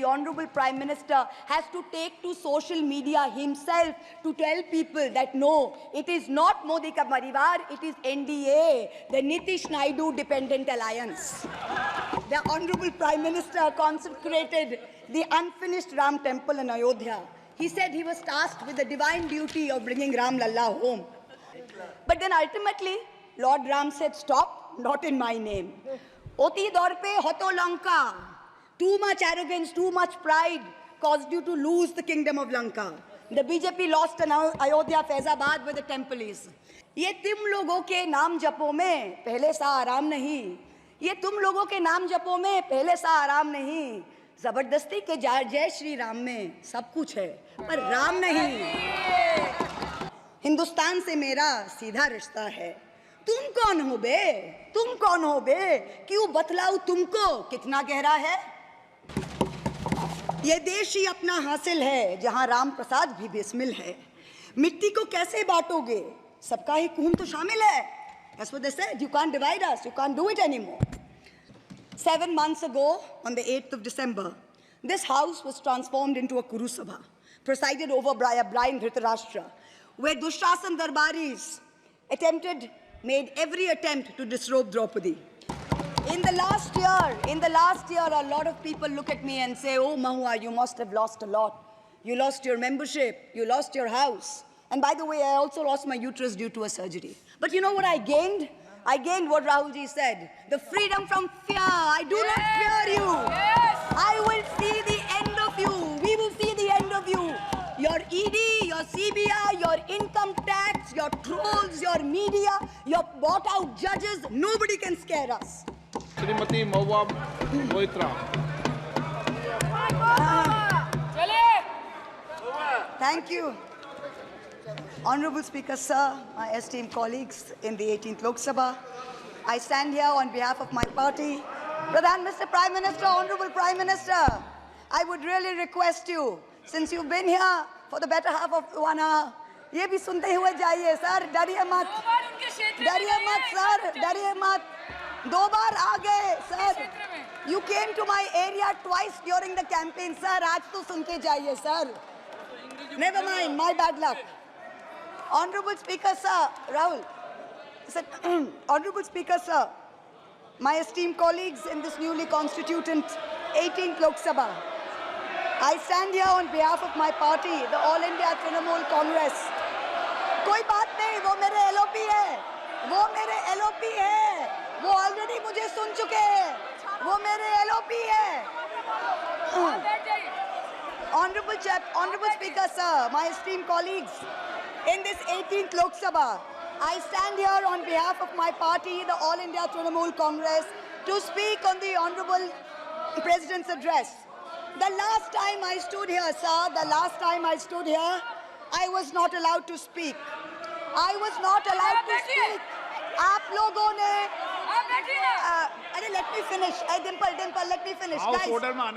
Honorable Prime Minister has to take to social media himself to tell people that no, it is not Modi ka parivar, it is NDA, the Nitish Naidu Dependent Alliance. The Honorable Prime Minister consecrated the unfinished Ram temple in Ayodhya. He said he was tasked with the divine duty of bringing Ram Lalla home. But then ultimately, Lord Ram said, stop, not in my name. Oti dorpe hoto Lanka. Too much arrogance, too much pride caused you to lose the kingdom of Lanka. The BJP lost in Ayodhya, Faizabad, where the temple is. ये तुम लोगों के नाम जपो में पहले सा आराम नहीं. ये तुम लोगों के नाम जपो में पहले सा आराम नहीं. जबरदस्ती के जय श्री राम में सब कुछ है, पर राम नहीं. हिंदुस्तान से मेरा सीधा रिश्ता है. तुम कौन हो बे? तुम कौन हो बे? क्यों बतलाऊं तुमको कितना गहरा है? ये देश ही अपना हासिल है जहां राम प्रसाद भी बिस्मिल है. मिट्टी को कैसे बांटोगे? सबका ही खून तो शामिल है. That's what they said. You can't divide us. You can't do it anymore. 7 months ago, on the 8th of December, this house was transformed into a Kuru Sabha, presided over by a blind Dhritarashtra, where Dushrasan Darbaris made every attempt to disrobe Draupadi. In the last year, a lot of people look at me and say, oh, Mahua, you must have lost a lot. You lost your membership, you lost your house. And by the way, I also lost my uterus due to a surgery. But you know what I gained? I gained what Rahulji said, the freedom from fear. I do not fear you. Yes. I will see the end of you. We will see the end of you. Your ED, your CBI, your income tax, your trolls, your media, your bought-out judges, nobody can scare us. Srimati Mahua Moitra. Thank you. Honorable Speaker, sir, my esteemed colleagues in the 18th Lok Sabha, I stand here on behalf of my party. Mr. Prime Minister, Honorable Prime Minister, I would really request you, since you've been here for the better half of 1 hour, ये भी सुनते हुए जाइए sir, डरिए मत, sir, डरिए मत. 2 बार आ गए sir. You came to my area twice during the campaign, sir. आज तो सुन के जाइए sir. Never mind, my bad luck. Honorable Speaker, sir, Rahul, Honorable Speaker, sir, my esteemed colleagues in this newly constituted 18th Lok Sabha, I stand here on behalf of my party, the All India Trinamool Congress. कोई बात नहीं, वो मेरे LOP है, वो मेरे LOP है, वो already मुझे सुन चुके हैं, वो मेरे LOP है. Honorable Speaker, sir, my esteemed colleagues, in this 18th Lok Sabha, I stand here on behalf of my party, the All India Trinamool Congress, to speak on the Honorable President's address. The last time I stood here, sir, I was not allowed to speak. I was not allowed to speak. आप लोगों ने अरे let me finish. Dimple, let me finish. Guys,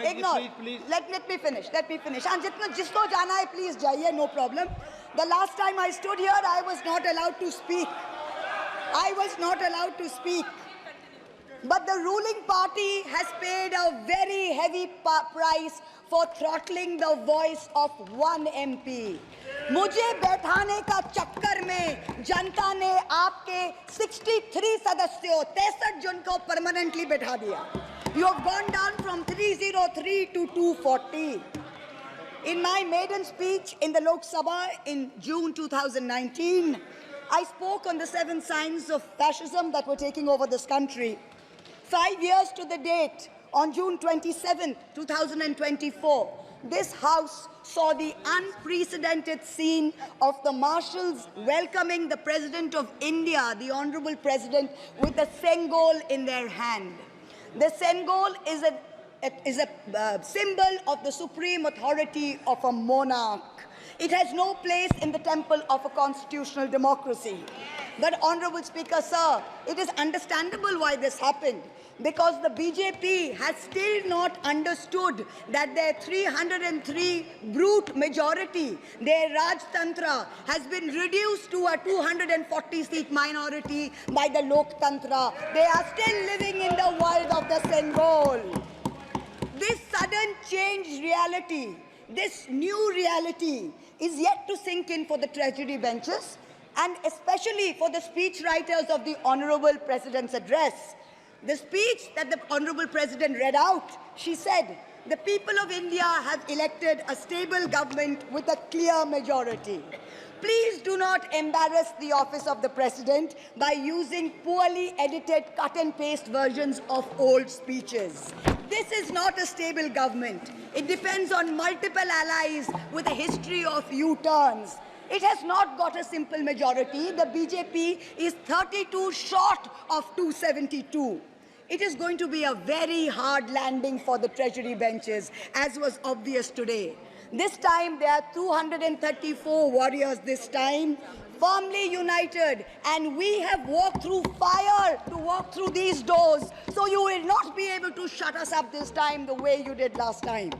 ignore. Let me finish. And जिसको जाना है, please जाइए, no problem. The last time I stood here, I was not allowed to speak. But the ruling party has paid a very heavy price for throttling the voice of one MP. मुझे बैठाने का चक्कर में जनता ने आपके 63 सदस्यों 63 जन को परमानेंटली बैठा दिया. You have gone down from 303 to 240. In my maiden speech in the Lok Sabha in June 2019, I spoke on the 7 signs of fascism that were taking over this country. 5 years to the date, on June 27, 2024, this House saw the unprecedented scene of the marshals welcoming the President of India, the Honorable President, with a Sengol in their hand. The Sengol is a symbol of the supreme authority of a monarch. It has no place in the temple of a constitutional democracy. But, Honorable Speaker, sir, it is understandable why this happened, because the BJP has still not understood that their 303 brute majority, their Rajtantra, has been reduced to a 240-seat minority by the Loktantra. They are still living in the world of the Sengol. This sudden change reality, this new reality is yet to sink in for the Treasury benches and especially for the speech writers of the Honorable President's address. The speech that the Honorable President read out, she said, the people of India have elected a stable government with a clear majority. Please do not embarrass the office of the President by using poorly edited cut and paste versions of old speeches. This is not a stable government. It depends on multiple allies with a history of U-turns. It has not got a simple majority. The BJP is 32 short of 272. It is going to be a very hard landing for the Treasury benches, as was obvious today. This time, there are 234 warriors this time, firmly united, and we have walked through fire to walk through these doors, so you will not be able to shut us up this time the way you did last time.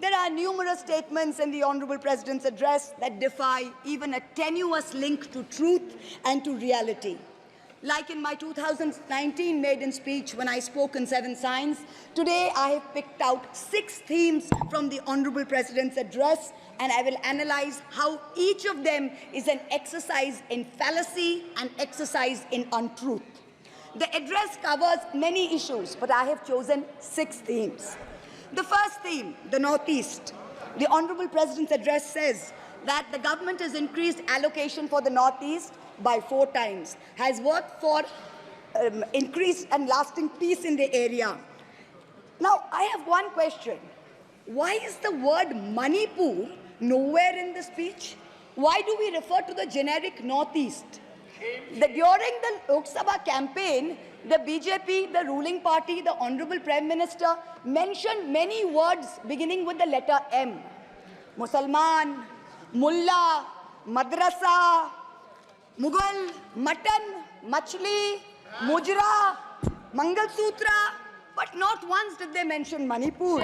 There are numerous statements in the Honorable President's address that defy even a tenuous link to truth and to reality. Like in my 2019 maiden speech when I spoke in 7 signs, today I have picked out 6 themes from the Honorable President's address, and I will analyze how each of them is an exercise in fallacy and exercise in untruth. The address covers many issues, but I have chosen 6 themes. The first theme, the Northeast. The Honorable President's address says that the government has increased allocation for the Northeast by 4 times, has worked for increased and lasting peace in the area. Now, I have one question. Why is the word Manipur nowhere in the speech? Why do we refer to the generic Northeast? During the Lok Sabha campaign, the BJP, the ruling party, the Honorable Prime Minister mentioned many words beginning with the letter M. Musalman, Mullah, Madrasa, Mughal, Mutton, Machli, Mujra, Mangal Sutra, but not once did they mention Manipur.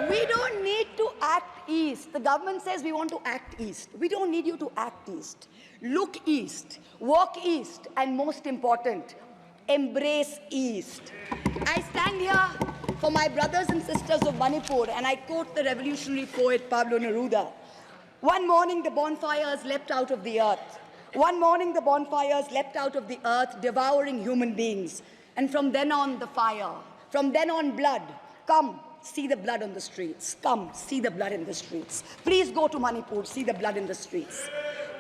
We don't need to act east. The government says we want to act east. We don't need you to act east. Look east, walk east, and most important, embrace east. I stand here for my brothers and sisters of Manipur, and I quote the revolutionary poet Pablo Neruda. One morning the bonfires leapt out of the earth. One morning the bonfires leapt out of the earth, devouring human beings. And from then on the fire, from then on blood. Come, see the blood on the streets. Come, see the blood in the streets. Please go to Manipur, see the blood in the streets.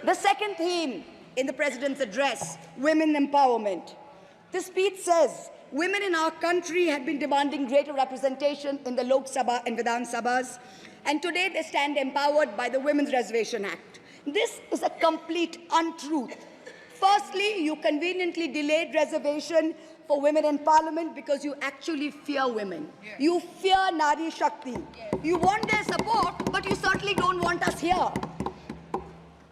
The second theme in the President's address, women empowerment. The speech says, women in our country have been demanding greater representation in the Lok Sabha and Vidhan Sabhas, and today they stand empowered by the Women's Reservation Act. This is a complete untruth. Firstly, you conveniently delayed reservation for women in parliament because you actually fear women. Yes. You fear Nari Shakti. Yes. You want their support, but you certainly don't want us here.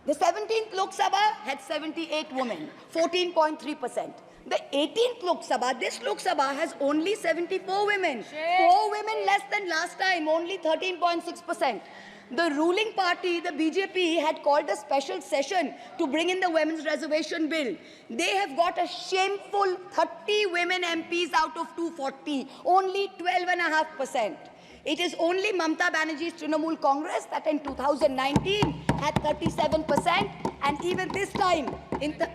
The 17th Lok Sabha had 78 women, 14.3%. The 18th Lok Sabha, this Lok Sabha has only 74 women. 4 women less than last time, only 13.6%. The ruling party, the BJP, had called a special session to bring in the Women's Reservation Bill. They have got a shameful 30 women MPs out of 240, only 12.5%. It is only Mamata Banerjee's Trinamool Congress that in 2019 had 37%, and even this time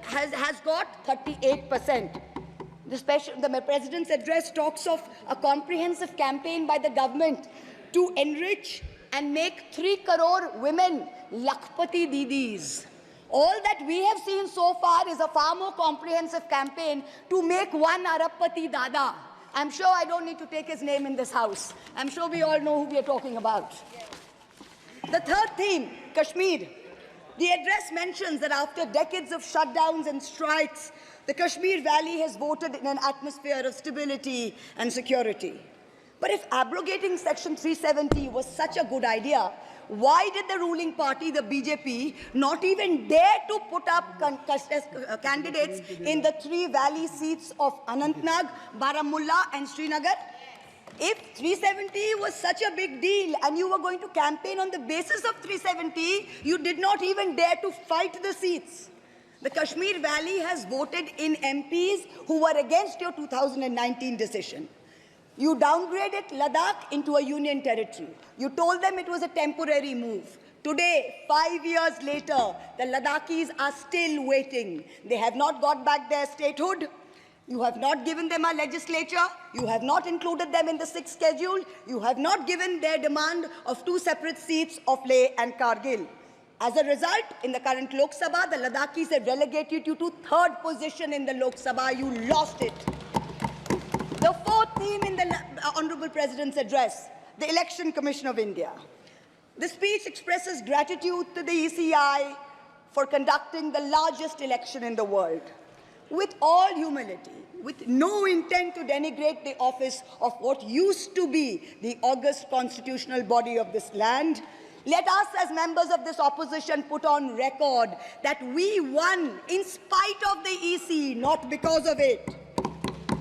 has got 38%. The President's address talks of a comprehensive campaign by the government to enrich and make 3 crore women Lakhpati Didis. All that we have seen so far is a far more comprehensive campaign to make 1 Arabpati Dada. I'm sure I don't need to take his name in this house. I'm sure we all know who we are talking about. The third theme, Kashmir. The address mentions that after decades of shutdowns and strikes, the Kashmir Valley has voted in an atmosphere of stability and security. But if abrogating Section 370 was such a good idea, why did the ruling party, the BJP, not even dare to put up candidates in the 3 valley seats of Anantnag, Baramulla and Srinagar? If 370 was such a big deal and you were going to campaign on the basis of 370, you did not even dare to fight the seats. The Kashmir Valley has voted in MPs who were against your 2019 decision. You downgraded Ladakh into a union territory. You told them it was a temporary move. Today, 5 years later, the Ladakhis are still waiting. They have not got back their statehood. You have not given them a legislature. You have not included them in the 6th schedule. You have not given their demand of 2 separate seats of Leh and Kargil. As a result, in the current Lok Sabha, the Ladakhis have relegated you to 3rd position in the Lok Sabha. You lost it. The 4th theme in the Honorable President's address, the Election Commission of India. The speech expresses gratitude to the ECI for conducting the largest election in the world. With all humility, with no intent to denigrate the office of what used to be the august constitutional body of this land, let us as members of this opposition put on record that we won in spite of the EC, not because of it.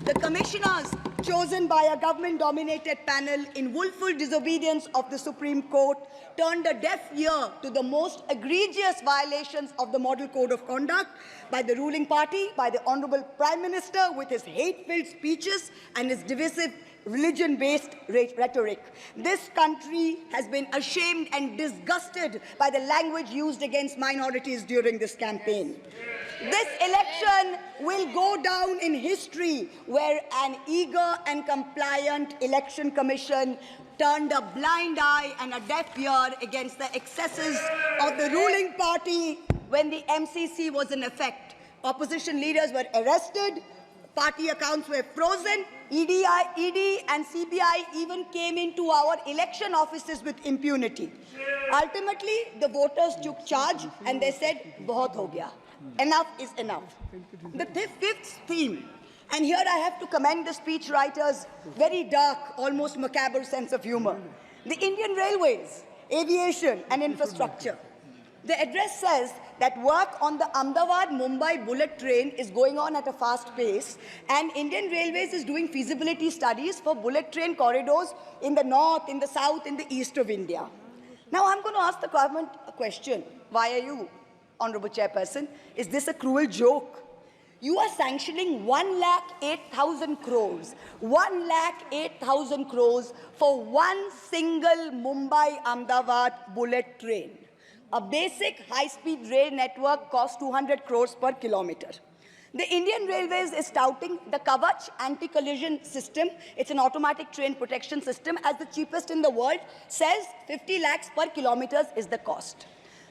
The commissioners chosen by a government-dominated panel in willful disobedience of the Supreme Court turned a deaf ear to the most egregious violations of the Model Code of Conduct by the ruling party, by the Honorable Prime Minister with his hate-filled speeches and his divisive religion-based rhetoric. This country has been ashamed and disgusted by the language used against minorities during this campaign. This election will go down in history where an eager and compliant election commission turned a blind eye and a deaf ear against the excesses of the ruling party when the MCC was in effect. Opposition leaders were arrested, party accounts were frozen, ED and CBI even came into our election offices with impunity. Ultimately, the voters took charge and they said, "Bahut ho gaya. Enough is enough." The 5th theme, and here I have to commend the speechwriter's very dark, almost macabre sense of humor. The Indian Railways, aviation and infrastructure. The address says that work on the Ahmedabad-Mumbai bullet train is going on at a fast pace, and Indian Railways is doing feasibility studies for bullet train corridors in the north, in the south, in the east of India. Now I'm going to ask the government a question. Why are you, Honorable Chairperson? Is this a cruel joke? You are sanctioning 1,08,000 crores, 1,08,000 crores for one single Mumbai-Ahmedabad bullet train. A basic high-speed rail network costs 200 crores per kilometer. The Indian Railways is touting the Kavach anti-collision system. It's an automatic train protection system as the cheapest in the world, says 50 lakhs per kilometer is the cost.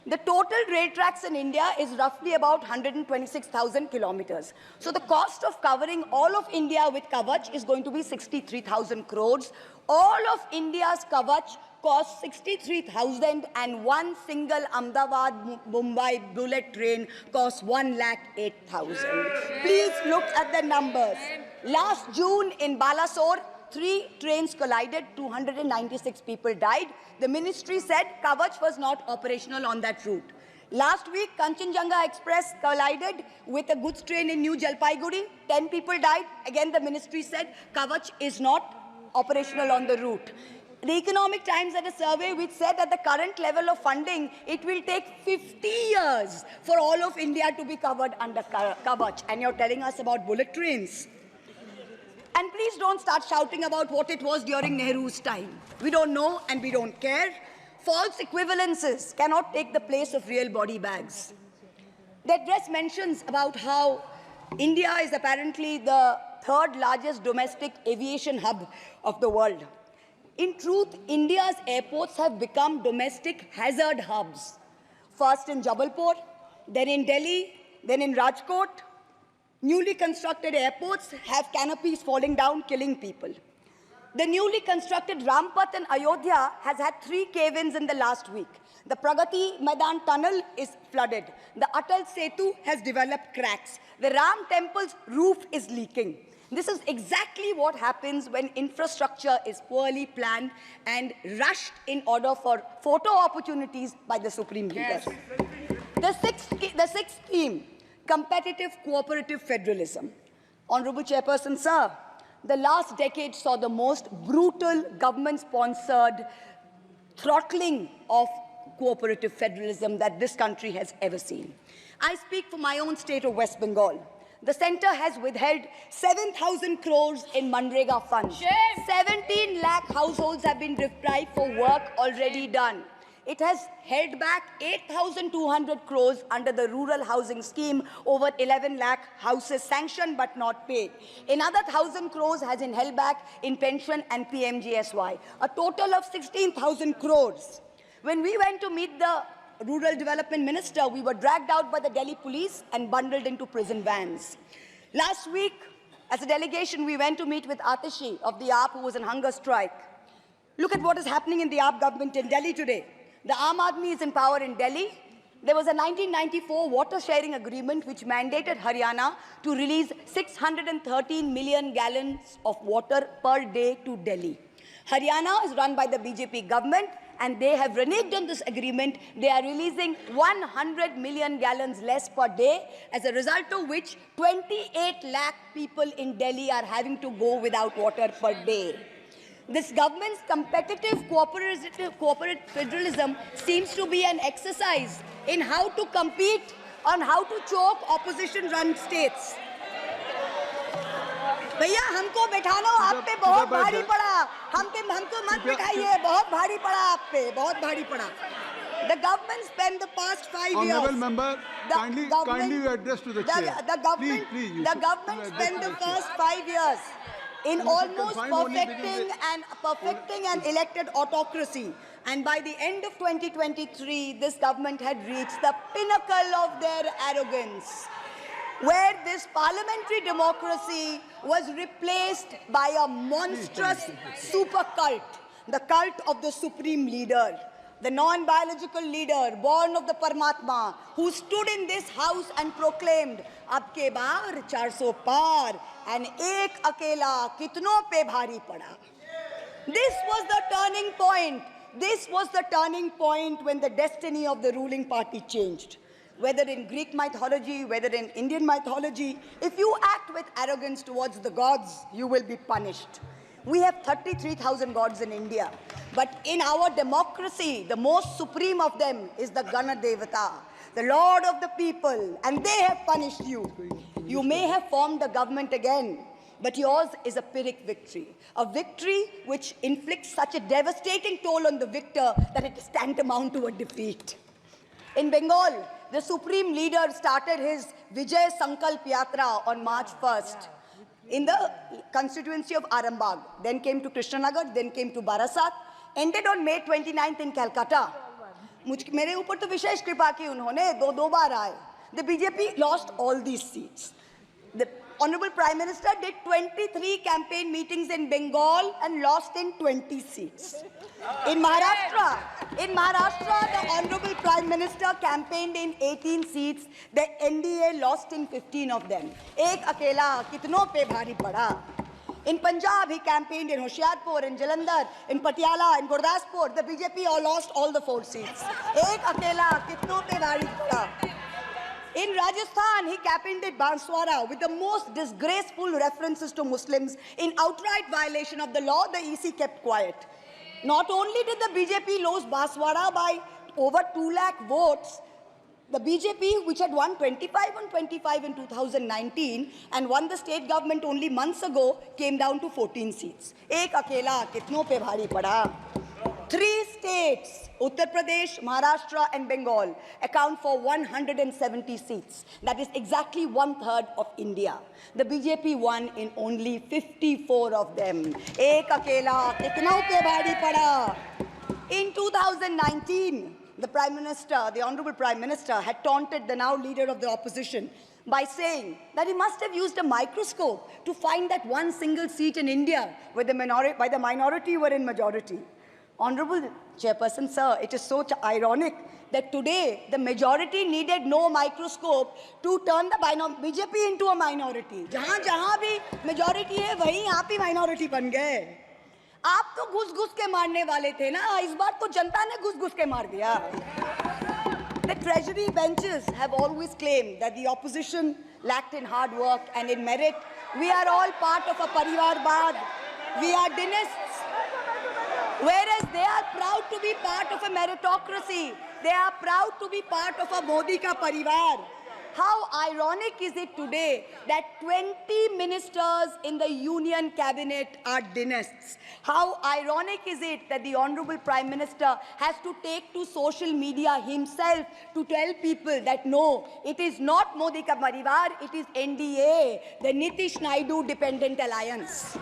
The total rail tracks in India is roughly about 126,000 kilometers. So the cost of covering all of India with Kavach is going to be 63,000 crores. All of India's Kavach costs 63,000 and one single Ahmedabad-Mumbai bullet train costs 1,08,000. Please look at the numbers. Last June in Balasore, 3 trains collided, 296 people died. The ministry said Kavach was not operational on that route. Last week, Kanchenjunga Express collided with a goods train in New Jalpaiguri. 10 people died. Again, the ministry said Kavach is not operational on the route. The Economic Times had a survey which said at the current level of funding, it will take 50 years for all of India to be covered under Kavach. And you're telling us about bullet trains. And please don't start shouting about what it was during Nehru's time. We don't know and we don't care. False equivalences cannot take the place of real body bags. The address mentions about how India is apparently the 3rd largest domestic aviation hub of the world. In truth, India's airports have become domestic hazard hubs. First in Jabalpur, then in Delhi, then in Rajkot. Newly constructed airports have canopies falling down, killing people. The newly constructed Rampath in Ayodhya has had 3 cave-ins in the last week. The Pragati Maidan tunnel is flooded. The Atal Setu has developed cracks. The Ram temple's roof is leaking. This is exactly what happens when infrastructure is poorly planned and rushed in order for photo opportunities by the supreme leaders. The sixth theme, competitive cooperative federalism. Honorable Chairperson, sir, the last decade saw the most brutal government-sponsored throttling of cooperative federalism that this country has ever seen. I speak for my own state of West Bengal. The centre has withheld 7,000 crores in Manrega funds. 17 lakh households have been deprived for work already done. It has held back 8,200 crores under the rural housing scheme, over 11 lakh houses sanctioned but not paid. Another 1,000 crores has been held back in pension and PMGSY. A total of 16,000 crores. When we went to meet the Rural Development Minister, we were dragged out by the Delhi police and bundled into prison vans. Last week, as a delegation, we went to meet with Atishi of the AAP, who was on hunger strike. Look at what is happening in the AAP government in Delhi today. The Aam Aadmi is in power in Delhi. There was a 1994 water sharing agreement which mandated Haryana to release 613 million gallons of water per day to Delhi. Haryana is run by the BJP government, and they have reneged on this agreement. They are releasing 100 million gallons less per day, as a result of which 28 lakh people in Delhi are having to go without water per day. This government's competitive corporate federalism seems to be an exercise in how to compete on how to choke opposition-run states. भैया हमको बैठाना आप पे बहुत भारी पड़ा, हमको मत बिठाइए, बहुत भारी पड़ा आप पे, बहुत भारी पड़ा. The government spent the past 5 years. Honourable member, kindly you address to the chair. The government spent the first 5 years in almost perfecting an elected autocracy. And by the end of 2023, this government had reached the pinnacle of their arrogance, where this parliamentary democracy was replaced by a monstrous super cult, the cult of the supreme leader, the non-biological leader, born of the Paramatma, who stood in this house and proclaimed, "Ab ke baar 400 par, and ek akela kitno pe bhari pada." This was the turning point. This was the turning point when the destiny of the ruling party changed. Whether in Greek mythology, whether in Indian mythology, if you act with arrogance towards the gods, you will be punished. We have 33,000 gods in India. But in our democracy, the most supreme of them is the Gana Devata, the Lord of the people, and they have punished you. You may have formed a government again, but yours is a Pyrrhic victory, a victory which inflicts such a devastating toll on the victor that it is tantamount to a defeat. In Bengal, the supreme leader started his Vijay Sankalp Yatra on March 1st in the constituency of Arambagh, then came to Krishnanagar, then came to Barasat, ended on May 29th in Calcutta. मेरे ऊपर तो विशेष कृपा की उन्होंने, दो बार आए. The BJP lost all these seats. The Honorable Prime Minister did 23 campaign meetings in Bengal and lost in 20 seats. In Maharashtra, the Honorable Prime Minister campaigned in 18 seats. The NDA lost in 15 of them. Ek akela kitno pe bhari pada. In Punjab, he campaigned in Hoshiarpur, in Jalandhar, in Patiala, in Gurdaspur. The BJP all lost all the 4 seats. Ek akela kitno pe bhari pada. In Rajasthan, he campaigned at Banswara with the most disgraceful references to Muslims. In outright violation of the law, the EC kept quiet. Not only did the BJP lose Banswara by over 2 lakh votes, the BJP, which had won 25 on 25 in 2019 and won the state government only months ago, came down to 14 seats. Ek akela kitno pe bhari pada. 3 states, Uttar Pradesh, Maharashtra and Bengal, account for 170 seats. That is exactly 1/3 of India. The BJP won in only 54 of them. Ek akela kitno pe bhari pada. In 2019, the Prime Minister, the Honorable Prime Minister, had taunted the now leader of the opposition by saying that he must have used a microscope to find that one single seat in India where the minority were in majority. Honorable Chairperson, sir, it is so ironic that today the majority needed no microscope to turn the BJP into a minority. जहाँ भी majority है, वहीं आप ही minority बन गए. आप तो घुस-घुस के मारने वाले थे ना, इस बार तो जनता ने घुस-घुस के मार दिया. The treasury benches have always claimed that the opposition lacked in hard work and in merit. We are all part of a Parivarvad. We are dynasts. Whereas they are proud to be part of a meritocracy. They are proud to be part of a Modi ka Parivar. How ironic is it today that 20 ministers in the union cabinet are dynasts? How ironic is it that the Honorable Prime Minister has to take to social media himself to tell people that no, it is not Modi ka parivar, it is NDA, the Nitish Naidu Dependent Alliance.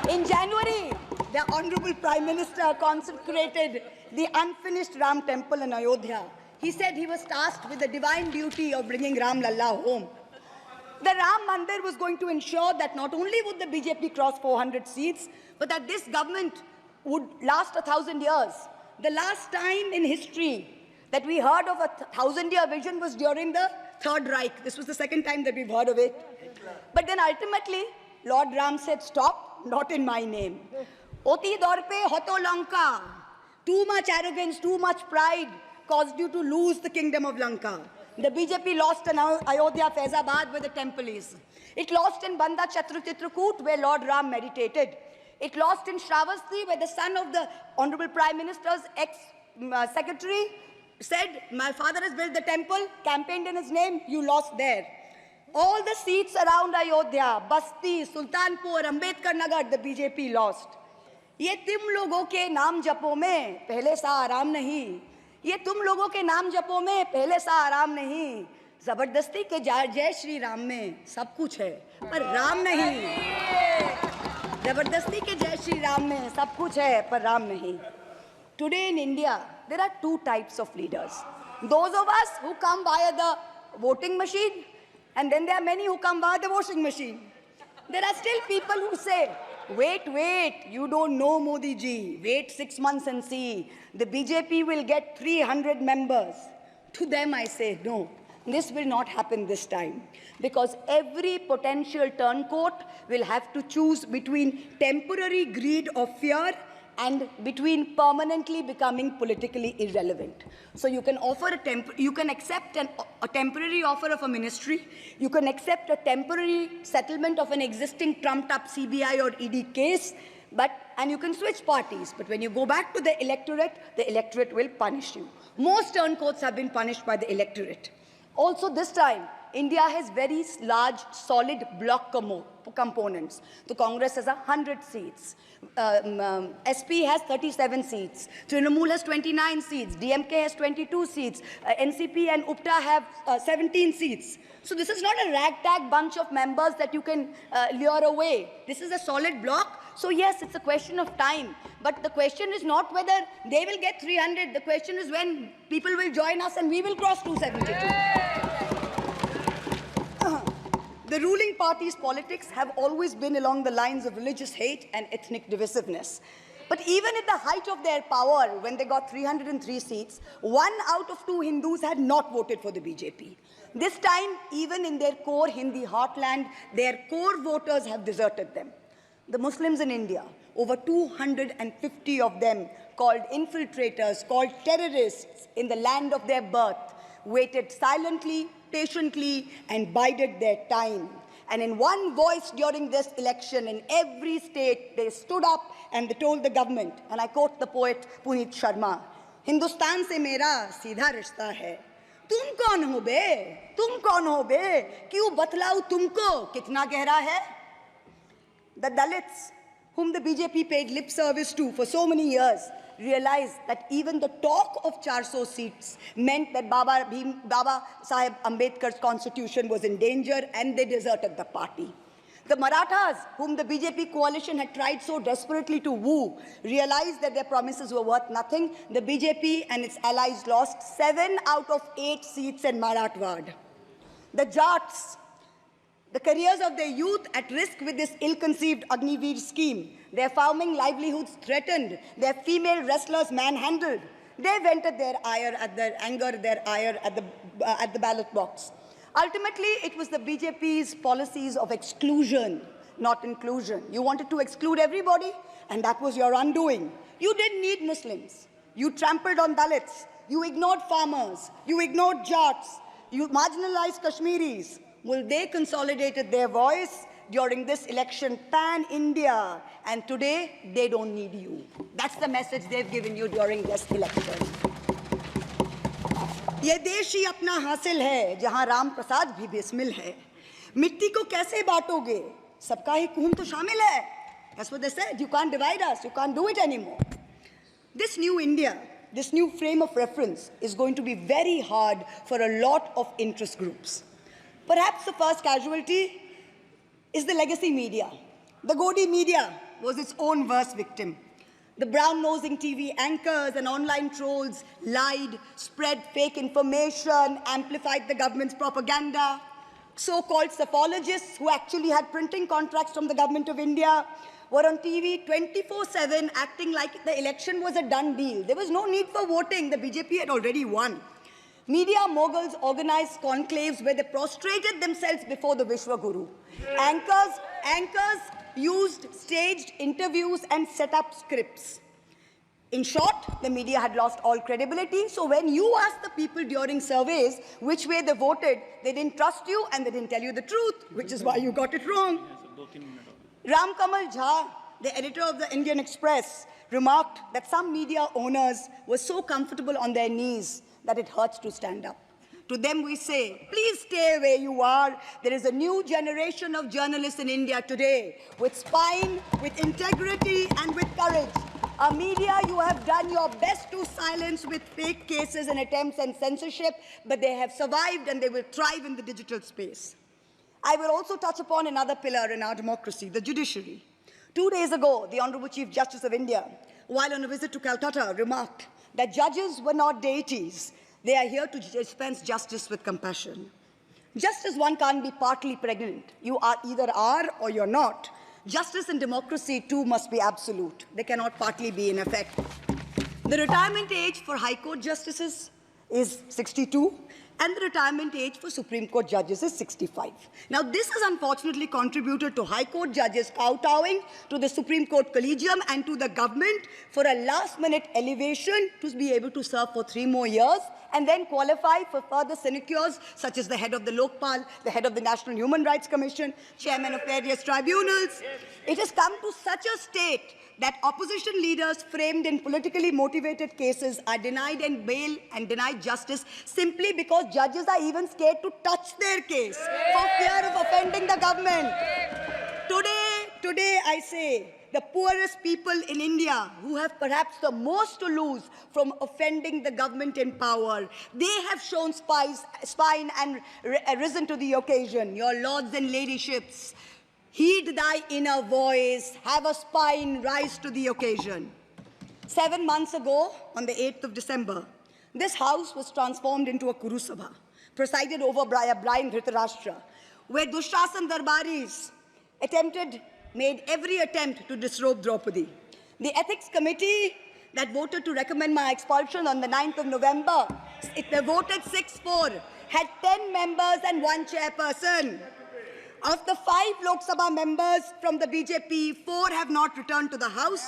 In January, the Honorable Prime Minister consecrated the unfinished Ram temple in Ayodhya. He said he was tasked with the divine duty of bringing Ram Lalla home. The Ram Mandir was going to ensure that not only would the BJP cross 400 seats, but that this government would last 1,000 years. The last time in history that we heard of a 1,000-year vision was during the Third Reich. This was the second time that we've heard of it. But then ultimately, Lord Ram said, stop, not in my name. Oti dorpe hoto Lanka. Too much arrogance, too much pride caused you to lose the kingdom of Lanka. The BJP lost in Ayodhya, Faizabad, where the temple is. It lost in Banda Chitrakoot, where Lord Ram meditated. It lost in Shravasti, where the son of the Honorable Prime Minister's ex-secretary said, my father has built the temple, campaigned in his name, you lost there. All the seats around Ayodhya, Basti, Sultanpur, Ambedkar Nagar, the BJP lost. ये तुम लोगों के नाम जपो में पहले सा आराम नहीं, ये तुम लोगों के नाम जपो में पहले सा आराम नहीं, जबरदस्ती के जय श्री राम में सब कुछ है पर राम नहीं, जबरदस्ती के जय श्री राम में सब कुछ है पर राम नहीं. Today in India, there are two types of leaders. Those of us who come via the voting machine, and then there are many who come via the washing machine. There are still people who say, wait, you don't know Modi ji. Wait 6 months and see. The BJP will get 300 members. To them I say, no, this will not happen this time. Because every potential turncoat will have to choose between temporary greed or fear and between permanently becoming politically irrelevant. So you can offer you can accept a temporary offer of a ministry, you can accept a temporary settlement of an existing trumped-up CBI or ED case, and you can switch parties. But when you go back to the electorate will punish you. Most turncoats have been punished by the electorate. Also this time, India has very large, solid bloc components. The Congress has 100 seats. SP has 37 seats. Trinamool has 29 seats. DMK has 22 seats. NCP and UPTA have 17 seats. So this is not a ragtag bunch of members that you can lure away. This is a solid bloc. So yes, it's a question of time. But the question is not whether they will get 300. The question is when people will join us and we will cross 272. The ruling party's politics have always been along the lines of religious hate and ethnic divisiveness. But even at the height of their power, when they got 303 seats, 1 out of 2 Hindus had not voted for the BJP. This time, even in their core Hindi heartland, their core voters have deserted them. The Muslims in India, over 250 of them, called infiltrators, called terrorists in the land of their birth, waited silently, patiently, and bided their time. And in one voice during this election, in every state, they stood up and they told the government, and I quote the poet Puneet Sharma, Hindustan se mera seedha rishta hai. Tum kaun ho be? Tum kaun ho be? Kyun batlau tumko? Kitna gehra hai? The Dalits, whom the BJP paid lip service to for so many years, realized that even the talk of 400 seats meant that Baba Saheb Ambedkar's constitution was in danger, and they deserted the party. The Marathas, whom the BJP coalition had tried so desperately to woo, realized that their promises were worth nothing. The BJP and its allies lost 7 out of 8 seats in Marathwad. The Jats, the careers of their youth at risk with this ill-conceived Agniveer scheme, their farming livelihoods threatened, their female wrestlers manhandled. They vented their ire at the ballot box. Ultimately, it was the BJP's policies of exclusion, not inclusion. You wanted to exclude everybody, and that was your undoing. You didn't need Muslims. You trampled on Dalits. You ignored farmers. You ignored Jats. You marginalized Kashmiris. Well, they consolidated their voice during this election pan-India, and today they don't need you. That's the message they've given you during this election. ये देश ही अपना हासिल है जहां राम प्रसाद भी बिस्मिल है। मिट्टी को कैसे बांटोगे, सबका ही खून तो शामिल है। That's what they said. You can't divide us. You can't do it anymore. This new India, this new frame of reference is going to be very hard for a lot of interest groups. Perhaps the first casualty is the legacy media. The Godi media was its own worst victim. The brown-nosing TV anchors and online trolls lied, spread fake information, amplified the government's propaganda. So-called psephologists who actually had printing contracts from the government of India were on TV 24/7 acting like the election was a done deal. There was no need for voting. The BJP had already won. Media moguls organized conclaves where they prostrated themselves before the Vishwa Guru. Anchors used staged interviews and set up scripts. In short, the media had lost all credibility. So when you asked the people during surveys which way they voted, they didn't trust you and they didn't tell you the truth, which is why you got it wrong. Ram Kamal Jha, the editor of the Indian Express, remarked that some media owners were so comfortable on their knees that it hurts to stand up. To them we say, please stay where you are. There is a new generation of journalists in India today with spine, with integrity and with courage. A media you have done your best to silence with fake cases and attempts and censorship, but they have survived and they will thrive in the digital space. I will also touch upon another pillar in our democracy, the judiciary. 2 days ago, the Honorable Chief Justice of India, while on a visit to Calcutta, remarked that judges were not deities. They are here to dispense justice with compassion. Just as one can't be partly pregnant, you either are or you're not. Justice and democracy too must be absolute. They cannot partly be in effect. The retirement age for High Court justices is 62, and the retirement age for Supreme Court judges is 65. Now, this has unfortunately contributed to High Court judges kowtowing to the Supreme Court Collegium and to the government for a last-minute elevation to be able to serve for 3 more years and then qualify for further sinecures, such as the head of the Lokpal, the head of the National Human Rights Commission, chairman of various tribunals. It has come to such a state that opposition leaders framed in politically motivated cases are denied and bail and denied justice simply because judges are even scared to touch their case for fear of offending the government. Today I say, the poorest people in India who have perhaps the most to lose from offending the government in power, they have shown spine and risen to the occasion. Your lords and ladyships, heed thy inner voice, have a spine, rise to the occasion. 7 months ago, on the 8th of December, this house was transformed into a Kuru Sabha, presided over by a blind Dhritarashtra, where Dushrasan Darbaris made every attempt to disrobe Draupadi. The ethics committee that voted to recommend my expulsion on the 9th of November, they voted 6-4, had 10 members and 1 chairperson. Of the 5 Lok Sabha members from the BJP, 4 have not returned to the House.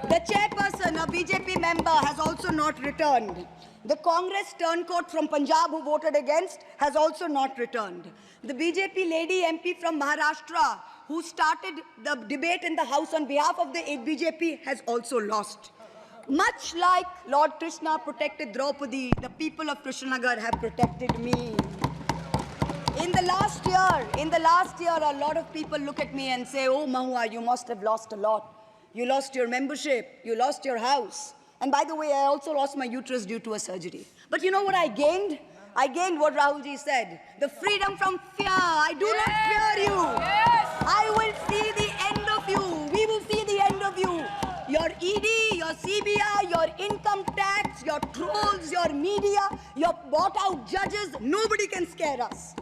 The chairperson, a BJP member, has also not returned. The Congress turncoat from Punjab who voted against has also not returned. The BJP lady MP from Maharashtra who started the debate in the House on behalf of the BJP has also lost. Much like Lord Krishna protected Draupadi, the people of Krishnanagar have protected me. In the last year, a lot of people look at me and say, oh, Mahua, you must have lost a lot. You lost your membership, you lost your house. And by the way, I also lost my uterus due to a surgery. But you know what I gained? I gained what Rahulji said, the freedom from fear. I do not fear you. I will see the end of you. We will see the end of you. Your ED, your CBI, your income tax, your trolls, your media, your bought-out judges, nobody can scare us.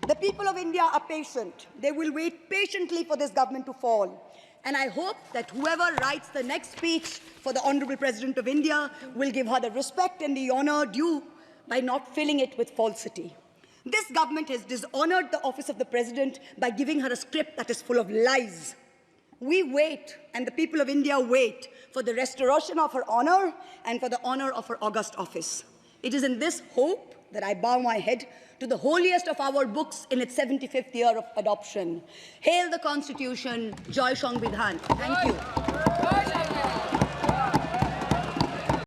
The people of India are patient. They will wait patiently for this government to fall. And I hope that whoever writes the next speech for the Honorable President of India will give her the respect and the honor due by not filling it with falsity. This government has dishonored the office of the President by giving her a script that is full of lies. We wait, and the people of India wait, for the restoration of her honor and for the honor of her august office. It is in this hope that I bow my head to the holiest of our books in its 75th year of adoption. Hail the Constitution, Joy Sangvidhan. Thank you.